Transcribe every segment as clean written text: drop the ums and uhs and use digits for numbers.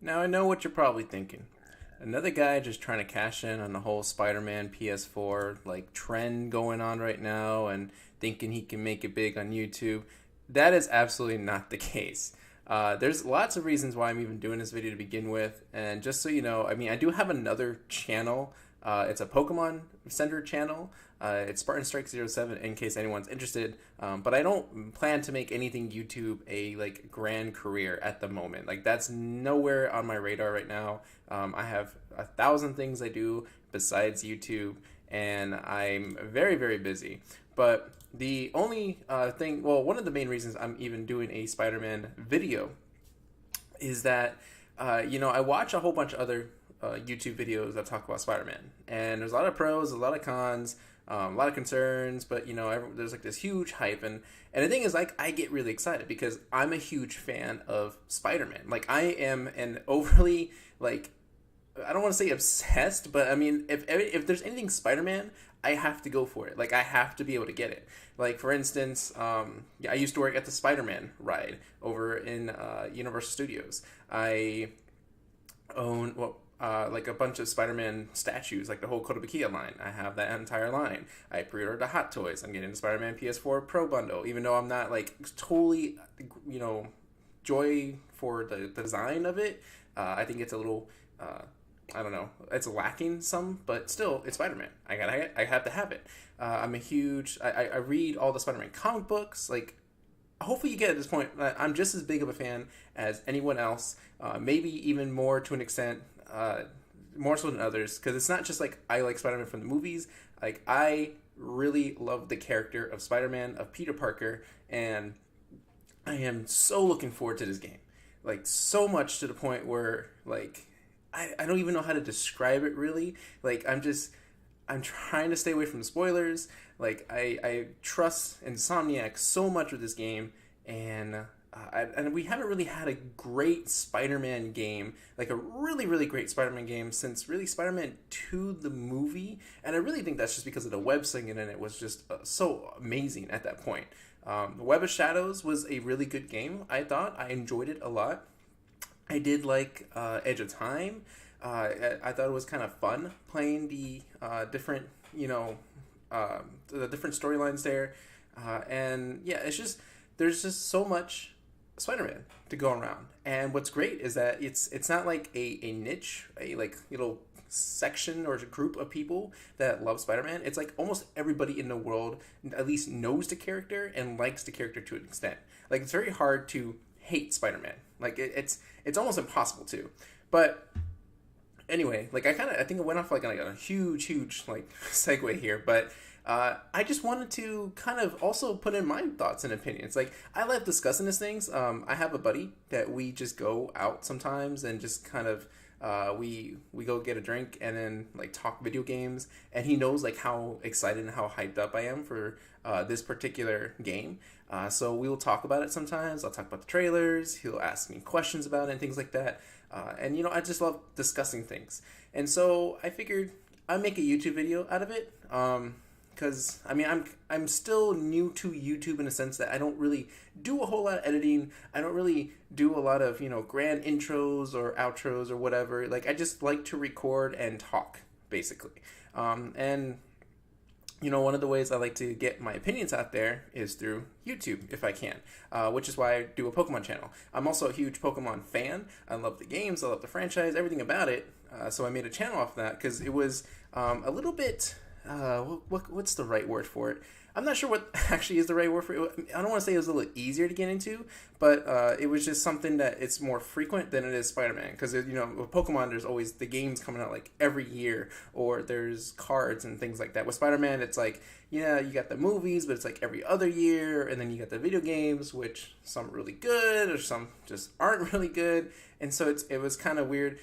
Now, I know what you're probably thinking. Another guy just trying to cash in on the whole Spider-Man PS4 like trend going on right now and thinking he can make it big on YouTube. That is absolutely not the case. There's lots of reasons why I'm even doing this video to begin with, and just so you know, I mean, I do have another channel. It's a Pokemon centered channel. It's Spartan Strike 07 in case anyone's interested. But I don't plan to make anything YouTube a like grand career at the moment. Like that's nowhere on my radar right now. I have 1,000 things I do besides YouTube, and I'm very, very busy. But the only thing, well, one of the main reasons I'm even doing a Spider-Man video is that, I watch a whole bunch of other YouTube videos that talk about Spider-Man, and there's a lot of pros, a lot of cons, a lot of concerns, but there's like this huge hype, and the thing is, like, I get really excited because I'm a huge fan of Spider-Man. Like, I am an overly like, I don't want to say obsessed, but I mean, if there's anything Spider-Man, I have to go for it. Like, I have to be able to get it. Like, for instance, I used to work at the Spider-Man ride over in Universal Studios. I own like a bunch of Spider-Man statues, like the whole Kotobukiya line. I have that entire line. I pre-ordered the Hot Toys. I'm getting the Spider-Man PS4 Pro bundle, even though I'm not like totally, joy for the design of it. I think it's a little, I don't know, it's lacking some, but still, it's Spider-Man. I have to have it. I'm a huge, I read all the Spider-Man comic books. Like, hopefully you get at this point, I'm just as big of a fan as anyone else, maybe even more to an extent, more so than others, because it's not just like I like Spider-Man from the movies. Like, I really love the character of Spider-Man, of Peter Parker, and I am so looking forward to this game. Like, so much to the point where, like, I don't even know how to describe it really. Like, I'm trying to stay away from spoilers. Like, I trust Insomniac so much with this game, and we haven't really had a great Spider-Man game, like a really, really great Spider-Man game since really Spider-Man 2, the movie, and I really think that's just because of the web slinging, and it was just so amazing at that point. Web of Shadows was a really good game, I thought. I enjoyed it a lot. I did like Edge of Time. I thought it was kind of fun playing the different, the different storylines there. And yeah, there's just so much Spider-Man to go around. And what's great is that it's not like a niche, a like little section or a group of people that love Spider-Man. It's like almost everybody in the world at least knows the character and likes the character to an extent. Like, it's very hard to hate Spider-Man. Like, it's almost impossible to. But anyway, like, I think I went off like on a huge like segue here, but I just wanted to kind of also put in my thoughts and opinions. Like, I love discussing these things. I have a buddy that we just go out sometimes and just kind of we go get a drink and then like talk video games, and he knows like how excited and how hyped up I am for this particular game. So we will talk about it sometimes. I'll talk about the trailers. He'll ask me questions about it and things like that. And I just love discussing things. And so I figured I'd make a YouTube video out of it. Because I mean, I'm still new to YouTube in a sense that I don't really do a whole lot of editing. I don't really do a lot of grand intros or outros or whatever. Like, I just like to record and talk basically. And one of the ways I like to get my opinions out there is through YouTube, if I can, which is why I do a Pokemon channel. I'm also a huge Pokemon fan. I love the games, I love the franchise, everything about it. So I made a channel off that because it was a little bit, what's the right word for it? I'm not sure what actually is the right word for it. I don't want to say it was a little easier to get into, but it was just something that it's more frequent than it is Spider-Man. Because, with Pokemon, there's always the games coming out like every year, or there's cards and things like that. With Spider-Man, it's like, yeah, you got the movies, but it's like every other year, and then you got the video games, which some are really good, or some just aren't really good. And so it was kind of weird.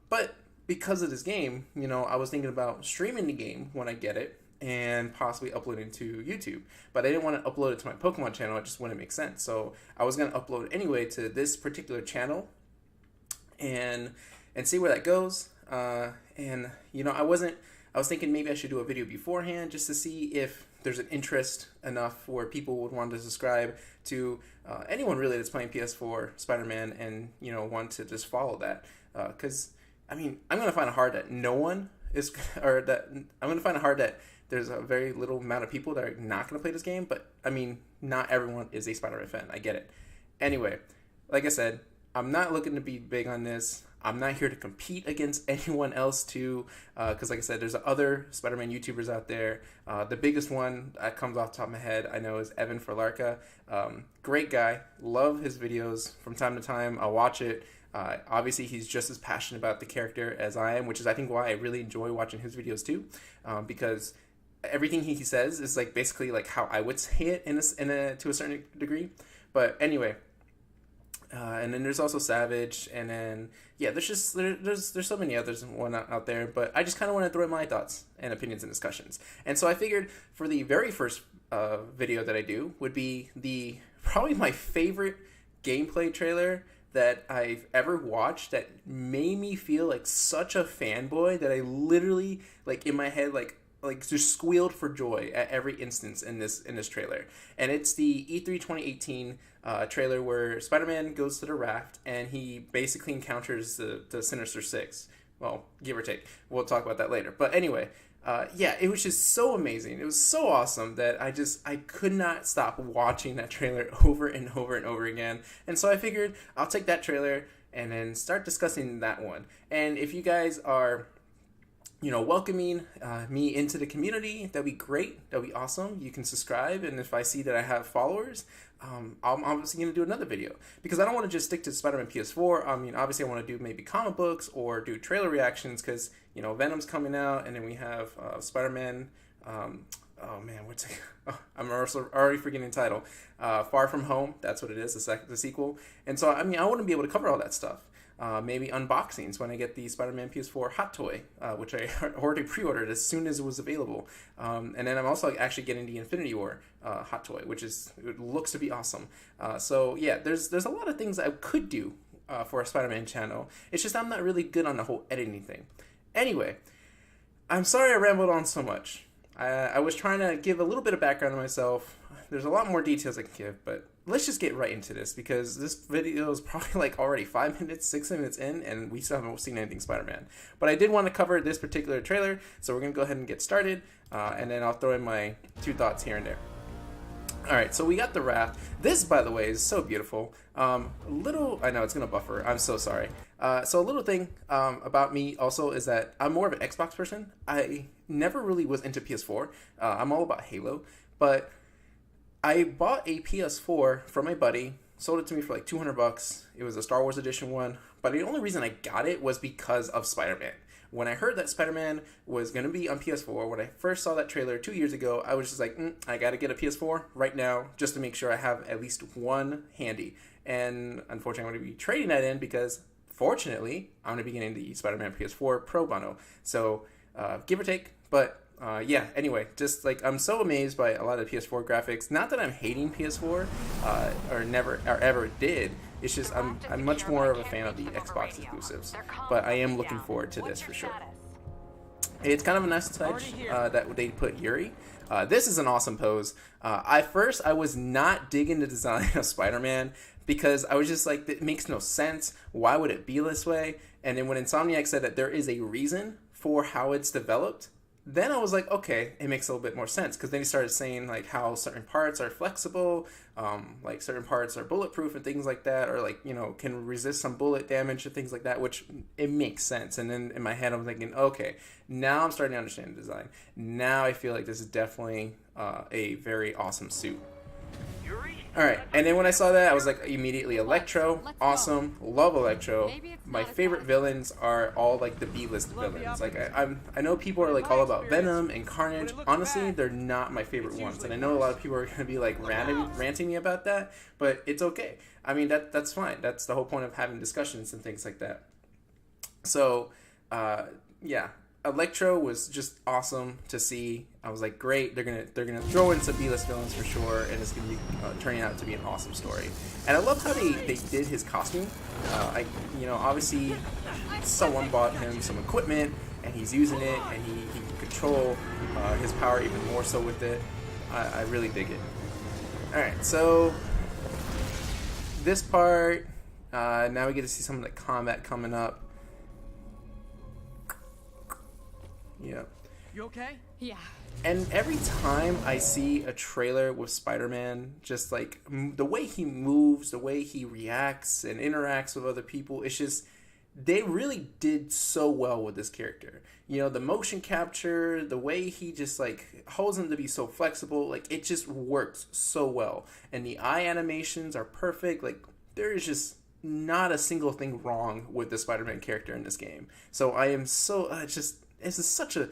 But because of this game, I was thinking about streaming the game when I get it, and possibly uploading to YouTube. But I didn't want to upload it to my Pokemon channel. It just wouldn't make sense. So I was going to upload anyway to this particular channel and see where that goes. And I was thinking maybe I should do a video beforehand just to see if there's an interest enough where people would want to subscribe to anyone really that's playing PS4 Spider-Man and want to just follow that. Because I mean, I'm gonna find it hard that no one is, or that I'm gonna find it hard that there's a very little amount of people that are not gonna play this game. But I mean, not everyone is a Spider-Man fan. I get it. Anyway, like I said, I'm not looking to be big on this. I'm not here to compete against anyone else too, because like I said, there's other Spider-Man YouTubers out there. The biggest one that comes off the top of my head I know is Evan Forlarka. Great guy. Love his videos from time to time. I'll watch it. Obviously, he's just as passionate about the character as I am, which is I think why I really enjoy watching his videos too, because everything he says is like basically like how I would say it to a certain degree. But anyway. And then there's also Savage, and then there's so many others and whatnot out there, but I just kind of want to throw in my thoughts and opinions and discussions. And so I figured for the very first video that I do would be probably my favorite gameplay trailer that I've ever watched that made me feel like such a fanboy that I literally like in my head like just squealed for joy at every instance in this trailer. And it's the E3 2018 trailer where Spider-Man goes to the raft and he basically encounters the Sinister Six. Well, give or take. We'll talk about that later. But anyway, it was just so amazing. It was so awesome that I could not stop watching that trailer over and over and over again. And so I figured I'll take that trailer and then start discussing that one. And if you guys are welcoming me into the community, that'd be great. That'd be awesome. You can subscribe, and if I see that I have followers, I'm obviously going to do another video, because I don't want to just stick to Spider-Man PS4. I mean, obviously I want to do maybe comic books or do trailer reactions, because Venom's coming out, and then we have Spider-Man. Oh man, what's it? Oh, I'm already forgetting the title. Far From Home. That's what it is. The sequel. And so I mean, I want to be able to cover all that stuff. Maybe unboxings when I get the Spider-Man PS4 hot toy, which I already pre-ordered as soon as it was available. And then I'm also actually getting the Infinity War hot toy, which it looks to be awesome. So yeah, there's a lot of things I could do for a Spider-Man channel. It's just I'm not really good on the whole editing thing. Anyway, I'm sorry I rambled on so much. I was trying to give a little bit of background on myself. There's a lot more details I can give, but let's just get right into this, because this video is probably like already 6 minutes in, and we still haven't seen anything Spider-Man. But I did want to cover this particular trailer, so we're going to go ahead and get started, and then I'll throw in my 2 thoughts here and there. Alright, so we got the raft. This, by the way, is so beautiful. I know it's going to buffer. I'm so sorry. So a little thing about me also is that I'm more of an Xbox person. I never really was into PS4. I'm all about Halo, but I bought a PS4 from my buddy, sold it to me for like $200. It was a Star Wars edition one, but the only reason I got it was because of Spider-Man. When I heard that Spider-Man was going to be on PS4, when I first saw that trailer 2 years ago, I was just like, I got to get a PS4 right now just to make sure I have at least one handy. And unfortunately, I'm going to be trading that in because, fortunately, I'm going to be getting the Spider-Man PS4 Pro Bono. So, give or take, but anyway, just like I'm so amazed by a lot of PS4 graphics. Not that I'm hating PS4 or ever did. It's just I'm much more of a fan of the Xbox exclusives. But I am looking forward to this for sure. It's kind of a nice touch that they put Yuri. This is an awesome pose. At first, I was not digging the design of Spider-Man because I was just like, it makes no sense. Why would it be this way? And then when Insomniac said that there is a reason for how it's developed, then I was like, okay, it makes a little bit more sense, because then he started saying like how certain parts are flexible, like certain parts are bulletproof and things like that, or like, can resist some bullet damage and things like that, which it makes sense. And then in my head, I'm thinking, okay, now I'm starting to understand the design. Now I feel like this is definitely a very awesome suit. Alright, and then when I saw that, I was like, immediately Electro, awesome, love Electro. My favorite villains are all like the B-list villains. Like I know people are like all about Venom and Carnage. Honestly, they're not my favorite ones, and I know a lot of people are gonna be like ranting me about that, but it's okay. I mean that's fine. That's the whole point of having discussions and things like that. So yeah. Electro was just awesome to see. I was like, great, they're gonna throw in some B-list villains for sure, and it's gonna be turning out to be an awesome story. And I love how they did his costume. Obviously someone bought him some equipment and he's using it, and he can control his power even more so with it. I really dig it. Alright, so this part, now we get to see some of the combat coming up. Yep. You okay? Yeah. And every time I see a trailer with Spider-Man, just like the way he moves, the way he reacts and interacts with other people, it's just, they really did so well with this character. You know, the motion capture, the way he just like holds him to be so flexible, like it just works so well. And the eye animations are perfect. Like there is just not a single thing wrong with the Spider-Man character in this game. So I am so, this is such a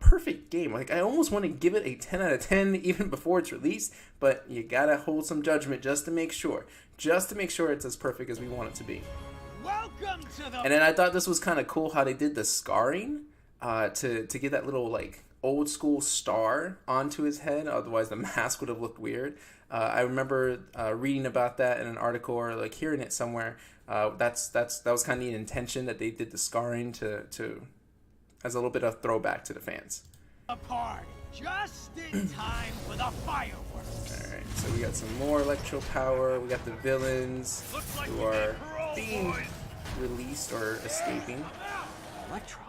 perfect game. Like I almost want to give it a 10 out of 10 even before it's released, but you gotta hold some judgment just to make sure it's as perfect as we want it to be. Welcome to the... And then I thought this was kind of cool how they did the scarring to get that little like old school star onto his head. Otherwise the mask would have looked weird. I remember reading about that in an article or like hearing it somewhere. That was kind of the intention, that they did the scarring to as a little bit of throwback to the fans. Apart, just in time for the fireworks. All right, so we got some more electro power. We got the villains who are being released or escaping. Electro?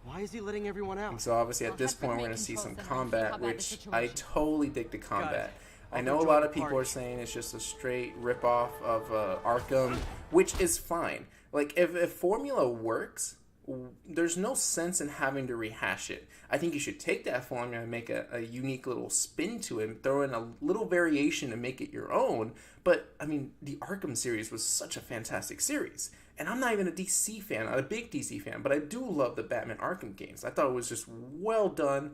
Why is he letting everyone out? And so obviously at this point we're going to see some combat, which I totally dig the combat. I know a lot of people are saying it's just a straight ripoff of Arkham, which is fine. Like if formula works, there's no sense in having to rehash it. I think you should take that formula and make a unique little spin to it and throw in a little variation to make it your own. But, I mean, the Arkham series was such a fantastic series. And I'm not even a DC fan, not a big DC fan, but I do love the Batman Arkham games. I thought it was just well done,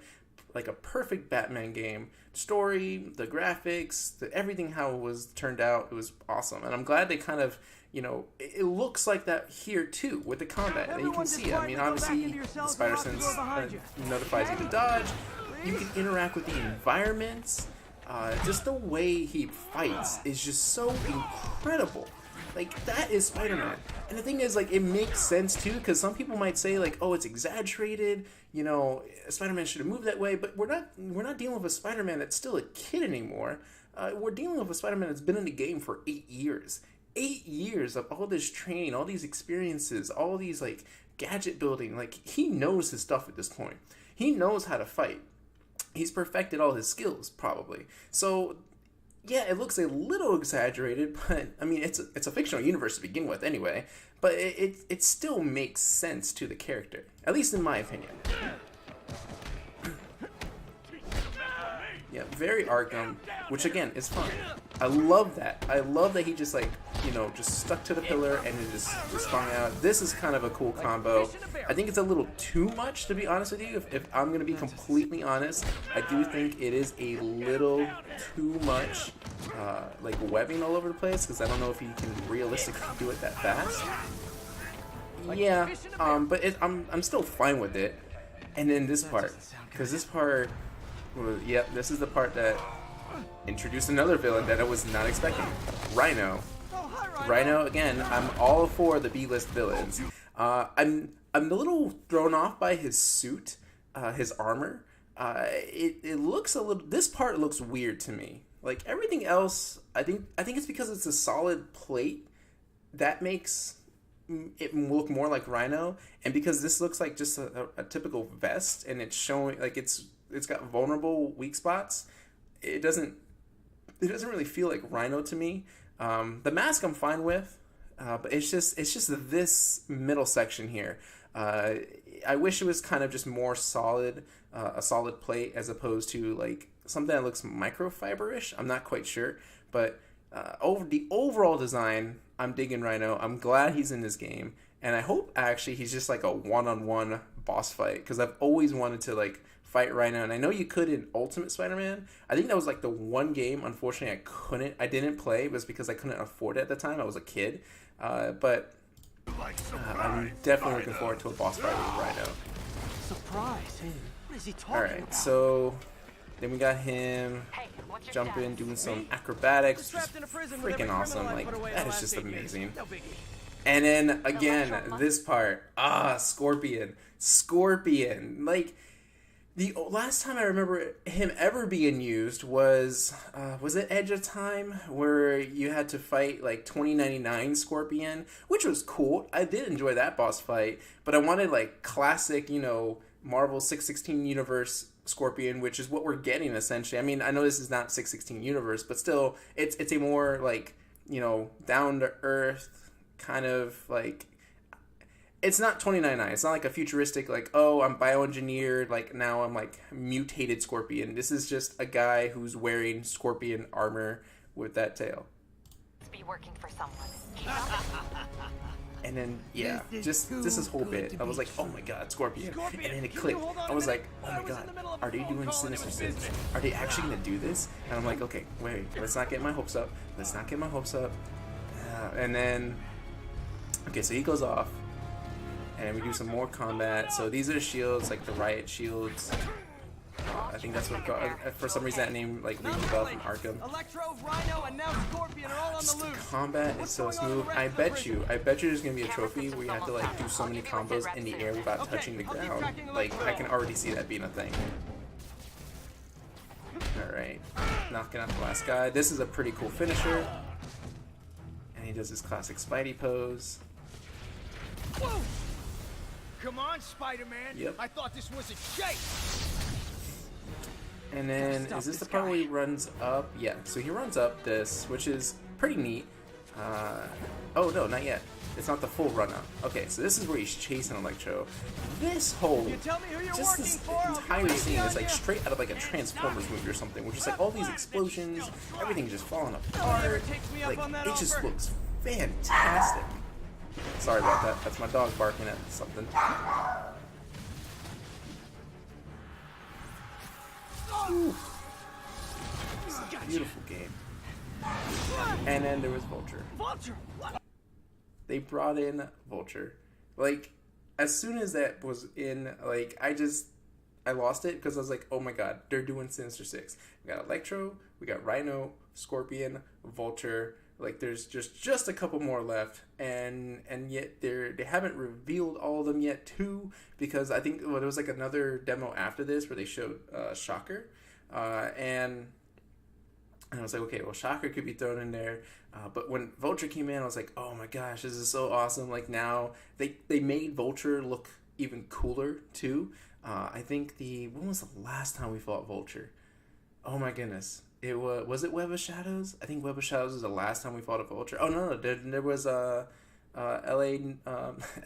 like a perfect Batman game. Story, the graphics, everything how it was turned out, it was awesome. And I'm glad they kind of, you know, it looks like that here too with the combat. And you can see it. I mean, obviously, the Spider Sense notifies you to dodge. You can interact with the environments. Just the way he fights is just so incredible. Like, that is Spider-Man. And the thing is, like, it makes sense too, because some people might say, like, oh, it's exaggerated, you know, Spider-Man should have moved that way, but we're not dealing with a Spider-Man that's still a kid anymore. We're dealing with a Spider-Man that's been in the game for 8 years. 8 years of all this training, all these experiences, all these, like, gadget building. Like, he knows his stuff at this point. He knows how to fight. He's perfected all his skills, probably. So, yeah, it looks a little exaggerated, but, I mean, it's a fictional universe to begin with anyway. But it still makes sense to the character, at least in my opinion. Yeah, very Arkham, which again is fine. I love that. I love that he just, like, you know, just stuck to the pillar and it just sprung out. This is kind of a cool combo. I think it's a little too much, to be honest with you. If I'm going to be completely honest, I do think it is a little too much, like, webbing all over the place, because I don't know if you can realistically do it that fast. Yeah, but I'm still fine with it. And then this part, because this part... well, yep, this is the part that introduced another villain that I was not expecting. Rhino. Rhino, again, I'm all for the B-list villains. I'm a little thrown off by his suit, his armor. It looks a little... this part looks weird to me. Like, everything else, I think it's because it's a solid plate that makes it look more like Rhino, and because this looks like just a typical vest, and it's showing, like, it's got vulnerable weak spots. It doesn't really feel like Rhino to me. The mask I'm fine with, but it's just this middle section here. I wish it was kind of just more solid, a solid plate, as opposed to like something that looks microfiber-ish. I'm not quite sure, but over the overall design, I'm digging Rhino. I'm glad he's in this game, and I hope actually he's just like a one-on-one boss fight, because I've always wanted to like fight Rhino, and I know you could in Ultimate Spider-Man. I think that was like the one game, unfortunately, I didn't play. It was because I couldn't afford it at the time. I was a kid, but I'm definitely looking forward to a boss fight with Rhino. Surprise! What is he talking All right, about? so then we got him jumping, doing some acrobatics, which is freaking awesome. Like, that is just amazing. And then again, this part, Scorpion, like. The last time I remember him ever being used was it Edge of Time, where you had to fight like 2099 Scorpion, which was cool. I did enjoy that boss fight, but I wanted like classic, you know, Marvel 616 universe Scorpion, which is what we're getting essentially. I mean, I know this is not 616 universe, but still, it's a more like, you know, down to earth kind of like. It's not 2099. It's not like a futuristic, like, oh, I'm bioengineered, like, now I'm, like, mutated Scorpion. This is just a guy who's wearing Scorpion armor with that tail. Be working for someone. And then, yeah, just this whole bit. I was like, oh my god, Scorpion. And then it clicked. I was like, oh my god, are they doing Sinister Six? Are they actually going to do this? And I'm like, okay, wait, let's not get my hopes up. Let's not get my hopes up. And then, okay, so he goes off. And we do some more combat. So these are the shields, like the riot shields. I think that's what for some reason that name like rings a bell from Arkham. Electro, Rhino, and now Scorpion are all on the Just the loose. combat is so smooth. I bet you there's gonna be a trophy where you have to like do so many combos in the air without touching the ground. Like I can already see that being a thing. Alright. Knocking out the last guy. This is a pretty cool finisher. And he does his classic Spidey pose. Whoa! Come on, Spider-Man. Yep. I thought this was a chase. And then, is this the part where he runs up? Yeah, so he runs up this, which is pretty neat. Oh, no, not yet. It's not the full run up. Okay, so this is where he's chasing Electro. This whole, You tell me who you're just working this for, I'll entire be scene on is like ya. straight out of like a Transformers movie or something, which is like all these explosions, everything just falling apart. takes me up Like, on that it just offer. looks fantastic. Sorry about that. That's my dog barking at something. Ooh. This is a beautiful game. And then there was Vulture. Vulture. What? They brought in Vulture. Like, as soon as that was in, like, I lost it because I was like, oh my god, they're doing Sinister Six. We got Electro, we got Rhino, Scorpion, Vulture. Like, there's just a couple more left, and yet they haven't revealed all of them yet too, because I think there was like another demo after this where they showed Shocker, and I was like, okay, well, Shocker could be thrown in there, but when Vulture came in, I was like, oh my gosh, this is so awesome. Like, now they made Vulture look even cooler too. I think when was the last time we fought Vulture? Oh my goodness. It was it Web of Shadows? I think Web of Shadows was the last time we fought a Vulture. Oh no, there was LA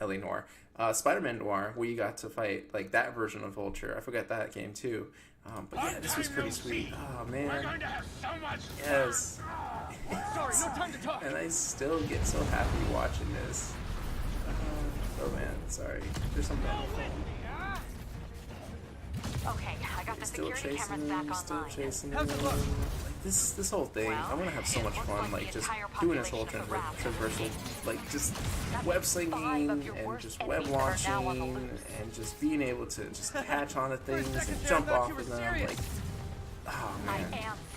Noir, Spider-Man Noir, where you got to fight like that version of Vulture. I forgot that game too. But yeah, this was pretty sweet. Oh man, We're going to have so much yes. Sorry, no time to talk. And I still get so happy watching this. Oh man, sorry. There's something on the phone. Okay, I got the Still security cameras chasing back him, still online. chasing How's him. it look? Like this whole thing, I want to have so much fun, like just doing this whole traversal, like just web slinging and just web launching and just being able to just catch onto things and jump off of them. Like, oh man,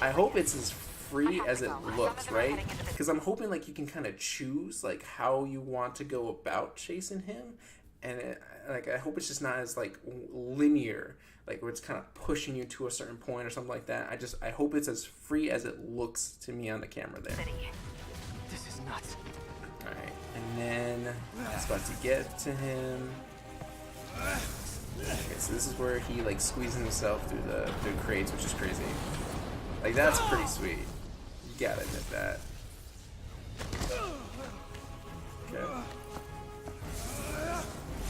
I hope it's as free as it looks, right? Because I'm hoping like you can kind of choose like how you want to go about chasing him, and like I hope it's just not as like linear, like where it's kind of pushing you to a certain point or something like that. I hope it's as free as it looks to me on the camera there. This is nuts. All right, and then it's about to get to him. Okay, so this is where he like squeezes himself through the crates, which is crazy. Like that's pretty sweet. You gotta admit that. Okay.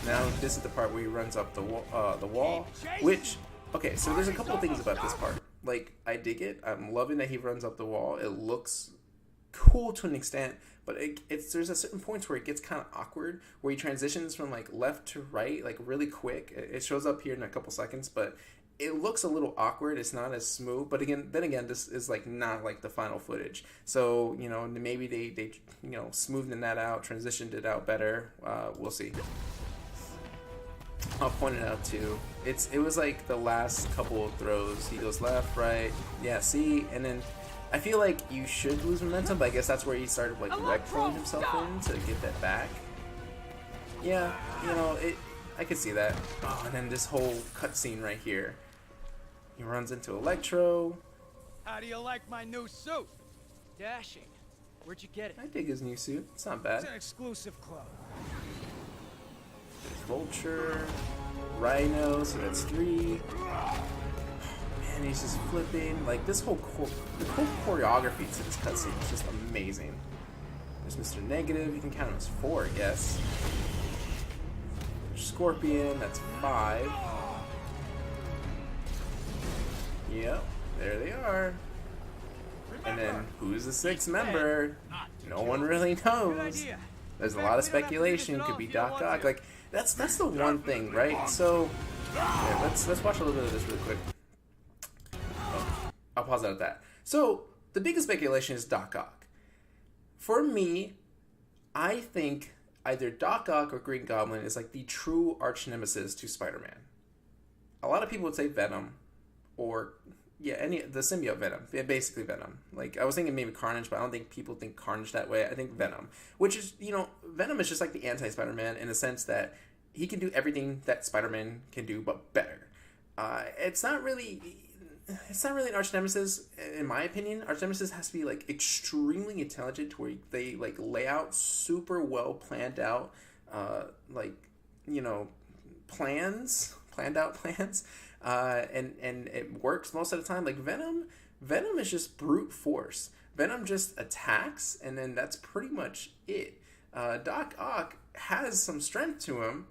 Now this is the part where he runs up the wall, which, okay, so there's a couple of things about this part. Like, I dig it. I'm loving that he runs up the wall. It looks cool to an extent, but there's a certain points where it gets kind of awkward, where he transitions from like left to right, like really quick. It shows up here in a couple seconds, but it looks a little awkward. It's not as smooth, but then again, this is like not like the final footage. So, you know, maybe they you know, smoothed that out, transitioned it out better. We'll see. I'll point it out too. It was like the last couple of throws. He goes left, right, yeah, see, and then I feel like you should lose momentum, but I guess that's where he started like web throwing himself in to get that back. Yeah, you know, I could see that. Oh, and then this whole cutscene right here. He runs into Electro. How do you like my new suit? Dashing. Where'd you get it? I dig his new suit. It's not It's bad. an exclusive club. There's Vulture, Rhino, so that's 3. Man, he's just flipping. Like, the whole choreography to this cutscene is just amazing. There's Mr. Negative. You can count him as 4, I guess. There's Scorpion. That's 5. Yep, there they are. And then, who's the 6th member? No one really knows. There's a lot of speculation. Could be Doc Ock. Like, that's the one thing, right? So, yeah, let's watch a little bit of this really quick. Oh, I'll pause it at that. So, the biggest speculation is Doc Ock. For me, I think either Doc Ock or Green Goblin is like the true arch nemesis to Spider-Man. A lot of people would say Venom, or the symbiote Venom. Yeah, basically Venom. Like, I was thinking maybe Carnage, but I don't think people think Carnage that way. I think Venom, which is, Venom is just like the anti-Spider-Man in the sense that he can do everything that Spider-Man can do, but better. It's not really an arch nemesis, in my opinion. Arch nemesis has to be like extremely intelligent, to where they like lay out super well planned out, planned out plans, and it works most of the time. Like Venom is just brute force. Venom just attacks, and then that's pretty much it. Doc Ock has some strength to him,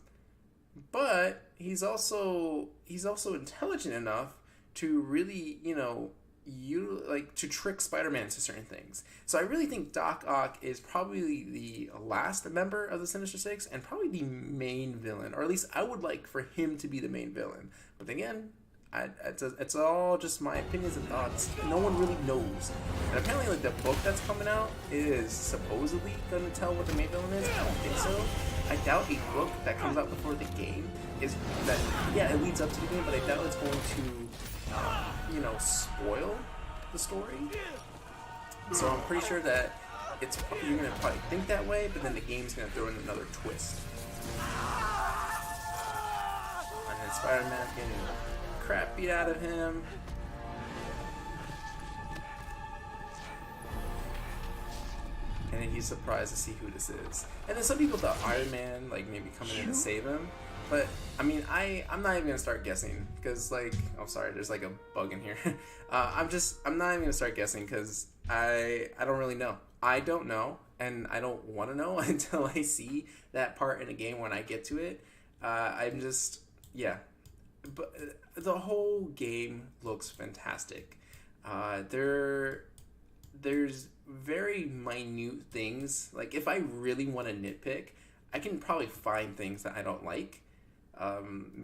but he's also intelligent enough to really, to trick Spider-Man to certain things. So I really think Doc Ock is probably the last member of the Sinister Six, and probably the main villain, or at least I would like for him to be the main villain. But again, it's all just my opinions and thoughts. No one really knows. And apparently, like, the book that's coming out is supposedly going to tell what the main villain is. I don't think so. I doubt a book that comes out before the game is that. Yeah, it leads up to the game, but I doubt it's going to, spoil the story. So I'm pretty sure that you're gonna probably think that way, but then the game's gonna throw in another twist. And then Spider-Man's getting the crap beat out of him. And then he's surprised to see who this is. And then some people thought Iron Man, like, maybe coming in to save him. But, I mean, I'm not even going to start guessing. Because, like, oh, sorry, there's, like, a bug in here. I'm not even going to start guessing because I don't really know. I don't know. And I don't want to know until I see that part in a game when I get to it. I'm just, yeah. But the whole game looks fantastic. There's very minute things. Like, if I really want to nitpick, I can probably find things that I don't like.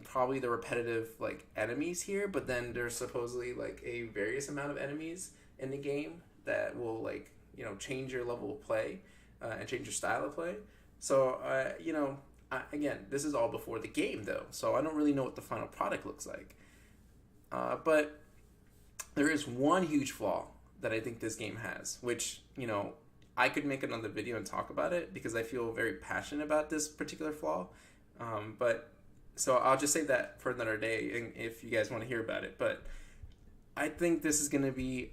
Probably the repetitive, like, enemies here, but then there's supposedly, like, a various amount of enemies in the game that will, like, change your level of play, and change your style of play. So, again, this is all before the game, though, so I don't really know what the final product looks like. But there is one huge flaw that I think this game has, which, I could make another video and talk about it because I feel very passionate about this particular flaw. So I'll just say that for another day, and if you guys want to hear about it. But I think this is going to be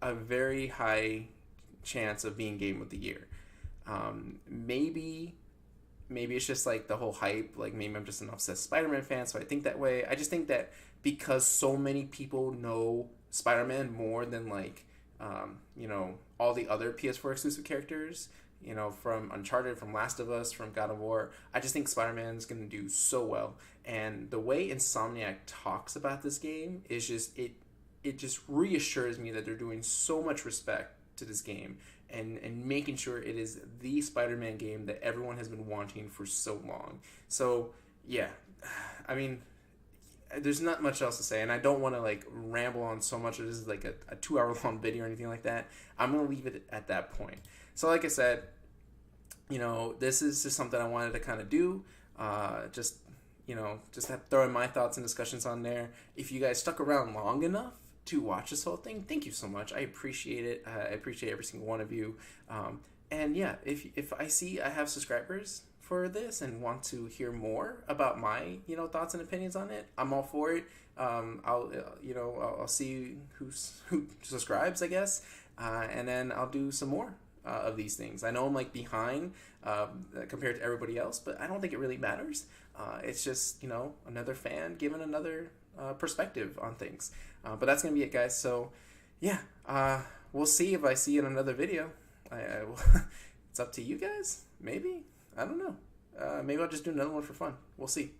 a very high chance of being Game of the Year. Maybe it's just like the whole hype. Like, maybe I'm just an obsessed Spider-Man fan, so I think that way. I just think that because so many people know Spider-Man more than, like, all the other PS4 exclusive characters, from Uncharted, from Last of Us, from God of War, I just think Spider-Man's going to do so well. And the way Insomniac talks about this game is just, it just reassures me that they're doing so much respect to this game and making sure it is the Spider-Man game that everyone has been wanting for so long. So, yeah, I mean, there's not much else to say, and I don't want to, like, ramble on so much. This is like a 2-hour long video or anything like that. I'm going to leave it at that point. So, like I said, this is just something I wanted to kind of do. Just throw in my thoughts and discussions on there. If you guys stuck around long enough to watch this whole thing, thank you so much. I appreciate it. I appreciate every single one of you. And yeah, if I see I have subscribers for this and want to hear more about my, thoughts and opinions on it, I'm all for it. I'll see who subscribes, I guess, and then I'll do some more of these things. I know I'm like behind compared to everybody else, but I don't think it really matters. It's just, another fan giving another perspective on things. But that's gonna be it, guys. So yeah, we'll see if I see you in another video. It's up to you guys. Maybe, I don't know. Maybe I'll just do another one for fun. We'll see.